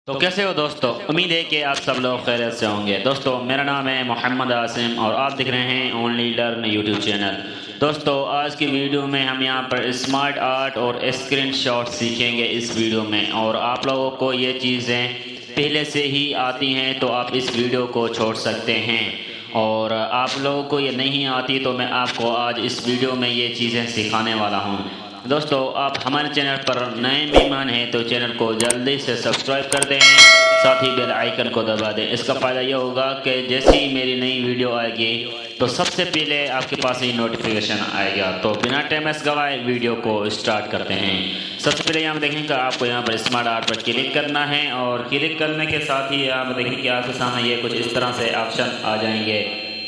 तो कैसे हो दोस्तों। उम्मीद है कि आप सब लोग खैरियत से होंगे। दोस्तों मेरा नाम है मोहम्मद आसिम और आप देख रहे हैं ओनली लर्न यूट्यूब चैनल। दोस्तों आज की वीडियो में हम यहाँ पर स्मार्ट आर्ट और स्क्रीन शॉट सीखेंगे इस वीडियो में। और आप लोगों को ये चीज़ें पहले से ही आती हैं तो आप इस वीडियो को छोड़ सकते हैं, और आप लोगों को ये नहीं आती तो मैं आपको आज इस वीडियो में ये चीज़ें सिखाने वाला हूँ। दोस्तों आप हमारे चैनल पर नए मेहमान हैं तो चैनल को जल्दी से सब्सक्राइब कर दें, साथ ही बेल आइकन को दबा दें। इसका फ़ायदा यह होगा कि जैसे ही मेरी नई वीडियो आएगी तो सबसे पहले आपके पास ही नोटिफिकेशन आएगा। तो बिना टाइम गवाए वीडियो को स्टार्ट करते हैं। सबसे पहले यहाँ देखेंगे आपको यहाँ पर स्मार्ट आर्ट पर क्लिक करना है, और क्लिक करने के साथ ही आप देखेंगे आपके सामने ये कुछ इस तरह से ऑप्शन आ जाएंगे।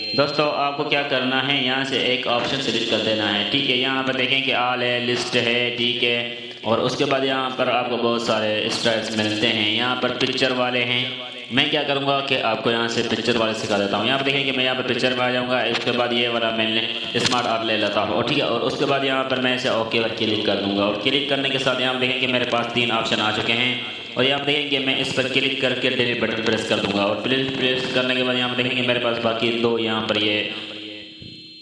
दोस्तों आपको क्या करना है, यहाँ से एक ऑप्शन सेलेक्ट कर देना है। ठीक है, यहाँ पर देखें कि आल है, लिस्ट है, ठीक है। और उसके बाद यहाँ पर आपको बहुत सारे स्टाइल्स मिलते हैं। यहाँ पर पिक्चर वाले हैं। मैं क्या करूँगा कि आपको यहाँ से पिक्चर वाले सिखा देता हूँ। यहाँ पर देखें कि मैं यहाँ पर पिक्चर में आ जाऊँगा। उसके बाद ये वाला मैं स्मार्ट आर्ट ले लेता हूँ, ठीक है। और उसके बाद यहाँ पर मैं इसे ओके पर क्लिक कर दूँगा, और क्लिक करने के साथ यहाँ देखें कि मेरे पास 3 ऑप्शन आ चुके हैं। और यहाँ देखेंगे मैं इस पर क्लिक करके डिलीट बटन प्रेस कर दूंगा, और प्रेस करने के बाद यहाँ देखेंगे मेरे पास बाकी 2 यहाँ पर ये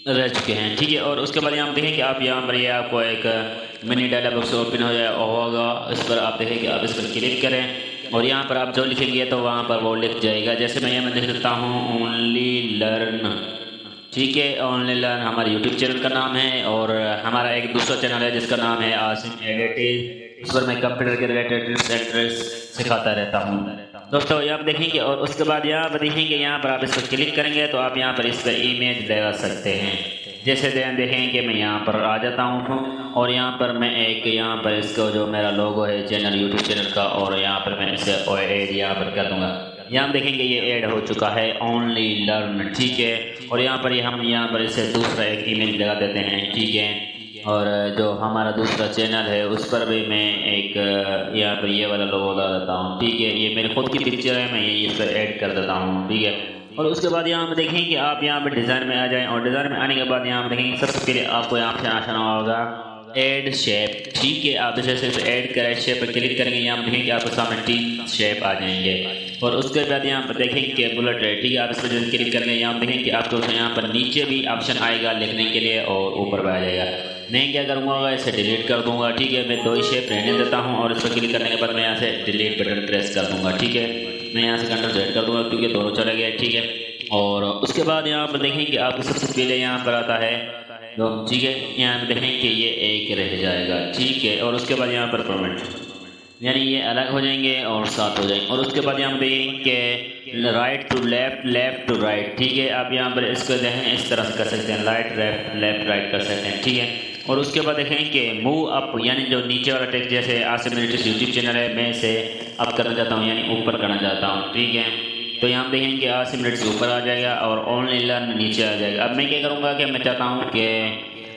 रह चुके हैं, ठीक है। और उसके बाद यहाँ देखें कि आप यहाँ पर ये आपको एक मिनी डायलॉग बॉक्स ओपन हो जाए होगा। इस पर आप देखें कि आप इस पर क्लिक करें, और यहाँ पर आप जो लिखेंगे तो वहाँ पर वो लिख जाएगा। जैसे मैं यहाँ लिख देता हूँ ओनली लर्न, ठीक है। ओनली लर्न हमारे यूट्यूब चैनल का नाम है, और हमारा एक दूसरा चैनल है जिसका नाम है आसिम एडिटिंग। उस पर मैं कंप्यूटर के रिलेटेड टिप्स एंड ट्रिक्स सिखाता रहता हूँ। दोस्तों यहाँ पर देखेंगे, और उसके बाद यहाँ पर देखेंगे यहाँ पर आप इस पर क्लिक करेंगे तो आप यहाँ पर इस पर इमेज लगा सकते हैं। जैसे देखेंगे मैं यहाँ पर आ जाता हूँ, और यहाँ पर मैं एक यहाँ पर इसका जो मेरा लोगो है चैनल यूट्यूब चैनल का, और यहाँ पर मैं इसे ऐड यहाँ पर कर दूँगा। यहाँ देखेंगे ये ऐड हो चुका है ओनली लर्न, ठीक है। और यहाँ पर हम यहाँ पर इसे दूसरा एक इमेज लगा देते हैं, ठीक है। और जो हमारा दूसरा चैनल है उस पर भी मैं एक यहाँ पर ये वाला लोगो लगा देता हूँ, ठीक है। ये मेरी खुद की पिक्चर है, मैं ये इस पर ऐड कर देता हूँ, ठीक है। और उसके बाद यहाँ पर देखें कि आप यहाँ पर डिज़ाइन में आ जाएं, और डिज़ाइन में आने के बाद यहाँ पर देखेंगे सबसे पहले आपको यहाँ से आना होगा ऐड शेप, ठीक है। आप जैसे ऐड करें शेप पर क्लिक करेंगे, यहाँ पर देखेंगे आपके सामने 3 शेप आ जाएंगे। और उसके बाद यहाँ पर देखेंगे कि बुलेट है, ठीक है। आप इस पर जैसे क्लिक करेंगे यहाँ पर देखेंगे कि आपको यहाँ पर नीचे भी ऑप्शन आएगा लिखने के लिए, और ऊपर भी आ जाएगा। मैं क्या करूँगा इसे डिलीट कर दूँगा, ठीक है। मैं 2 ही शेप रहने देता हूँ, और इस पर क्लिक करने के बाद मैं यहाँ से डिलीट बटन प्रेस कर दूँगा, ठीक है। मैं यहाँ से कंट्रोल कर दूँगा क्योंकि दोनों चले गए, ठीक है। और उसके बाद यहाँ पर देखें कि आपको सबसे पहले यहाँ पर आता है तो, ठीक है। यहाँ पर देखें कि ये एक रह जाएगा, ठीक है। और उसके बाद यहाँ पर परमानेंट, यानी ये अलग हो जाएंगे और साथ हो जाएंगे। और उसके बाद यहाँ पर देखेंगे right to left, left to right, ठीक है। आप यहाँ पर इसको देखें इस तरह से कर सकते हैं, राइट लेफ्ट लेफ्ट राइट कर सकते हैं, ठीक है। और उसके बाद देखें कि मूव अप, यानी जो नीचे वाला टेक्स्ट जैसे आसिम एडिटिंग यूट्यूब चैनल है मैं इसे अप करना चाहता हूँ, यानी ऊपर करना चाहता हूँ, ठीक है। तो यहाँ देखेंगे कि आसिम एडिटिंग ऊपर आ जाएगा और ओनली लर्न नीचे आ जाएगा। अब मैं क्या करूँगा कि मैं चाहता हूँ कि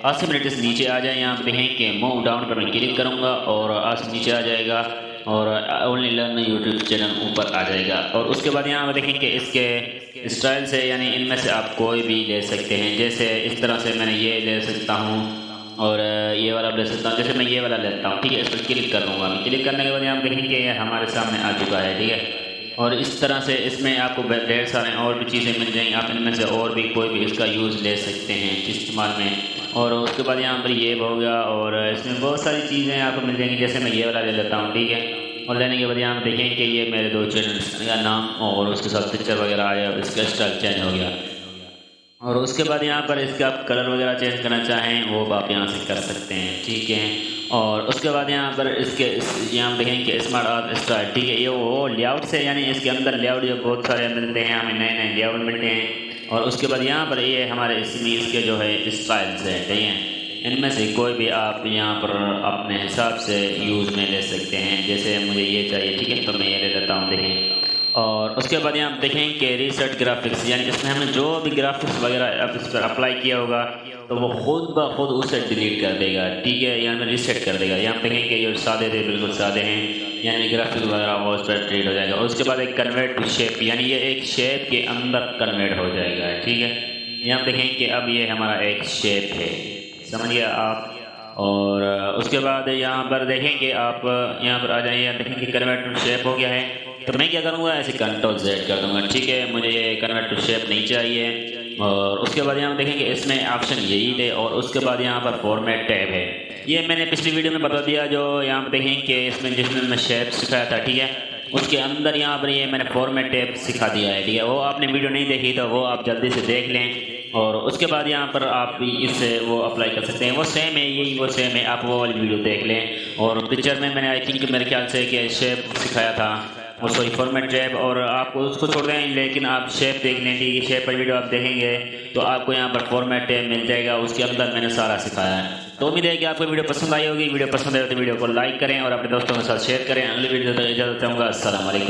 आसिम एडिटिंग नीचे आ जाए। यहाँ पे देखें कि मूव डाउन पर मैं क्लिक करूँगा और आसिम नीचे आ जाएगा, और ओनली लर्न यूट्यूब चैनल ऊपर आ जाएगा। और उसके बाद यहाँ पर देखें कि इसके स्टाइल से, यानी इनमें से आप कोई भी ले सकते हैं। जैसे इस तरह से मैंने ये ले सकता हूँ, और ये वाला ले सकता हूँ। जैसे मैं ये वाला लेता हूँ, ठीक है। इस पर क्लिक कर दूँगा। क्लिक करने के बाद यहाँ देखेंगे ये हमारे सामने आ चुका है, ठीक है। और इस तरह से इसमें आपको ढेर सारे और भी चीज़ें मिल जाएंगी। आप इनमें से और भी कोई भी इसका यूज़ ले सकते हैं इस्तेमाल में। और उसके बाद यहाँ पर ये हो गया, और इसमें बहुत सारी चीज़ें आपको मिल जाएंगी। जैसे मैं ये वाला ले लेता हूँ, ठीक है। और लेने के बाद यहाँ पर देखें कि ये मेरे 2 चैनल का नाम और उसके साथ पिक्चर वगैरह आया, इसका स्टाइल चेंज हो गया। और उसके बाद यहाँ पर इसका आप कलर वगैरह चेंज करना चाहें वो आप यहाँ से कर सकते हैं, ठीक है। और उसके बाद यहाँ पर इसके यहाँ देखें कि स्मार्ट आर्ट स्टाइल, ठीक है। ये वो लेआउट से, यानी इसके अंदर लेआउट जो बहुत सारे मिलते हैं, हमें नए नए लेआउट मिलते हैं। और उसके बाद यहाँ पर ये हमारे इसमें इसके जो है स्टाइल्स हैं, ठीक है। इनमें से कोई भी आप यहाँ पर अपने हिसाब से यूज़ में ले सकते हैं। जैसे मुझे ये चाहिए, ठीक है, तो मैं ये ले लेता हूँ, देखें। और उसके बाद यहाँ देखें कि रीसेट ग्राफिक्स, यानी इसमें हमने जो भी ग्राफिक्स वगैरह अब इस पर अप्लाई किया होगा तो वो खुद ब खुद उसे डिलीट कर देगा, ठीक है। यानी रीसेट कर देगा। यहाँ देखें कि जो सादे थे बिल्कुल सादे हैं, यानी ग्राफिक्स वगैरह वो उस पर डिलीट हो जाएगा। और उसके बाद एक कन्वर्ट टू शेप, यानी ये एक शेप के अंदर कन्वर्ट हो जाएगा, ठीक है। यहाँ देखें कि अब ये हमारा एक शेप है, समझ गया आप। और उसके बाद यहाँ पर देखें कि आप यहाँ पर आ जाइए, देखें कि कन्वर्ट टू शेप हो गया है। तो मैं क्या करूँगा, ऐसे कंट्रोल Z कर दूँगा। ठीक है, मुझे ये कन्वर्ट टू शेप नहीं चाहिए। और उसके बाद यहाँ देखेंगे इसमें ऑप्शन यही थे और उसके बाद यहाँ पर फॉर्मेट टैब है। ये मैंने पिछली वीडियो में बता दिया, जो यहाँ पर देखेंगे कि इसमें जिसमें मैं शेप सिखाया था, ठीक है, उसके अंदर यहाँ पर ये मैंने फॉर्मेट टैब सिखा दिया है। ठीक है, वो आपने वीडियो नहीं देखी तो वो आप जल्दी से देख लें और उसके बाद यहाँ पर आप इससे वो अप्लाई कर सकते हैं। वो सेम है, यही वो सेम है, आप वो वाली वीडियो देख लें। और पिक्चर में मैंने आई थिंक मेरे ख्याल से कि शेप सिखाया था, वो सॉरी फॉर्मेट टैब, और आपको उसको छोड़ दें, लेकिन आप शेप देख लें। ठीक है, शेप पर वीडियो आप देखेंगे तो आपको यहाँ पर फॉर्मेट टैब मिल जाएगा, उसके अंदर मैंने सारा सिखाया है। तो उम्मीद है कि आपको वीडियो पसंद आई होगी। वीडियो पसंद आए तो वीडियो को लाइक करें और अपने दोस्तों के साथ शेयर करें। अगली वीडियो तक इजाज़त चाहूँगा। अस्सलाम वालेकुम।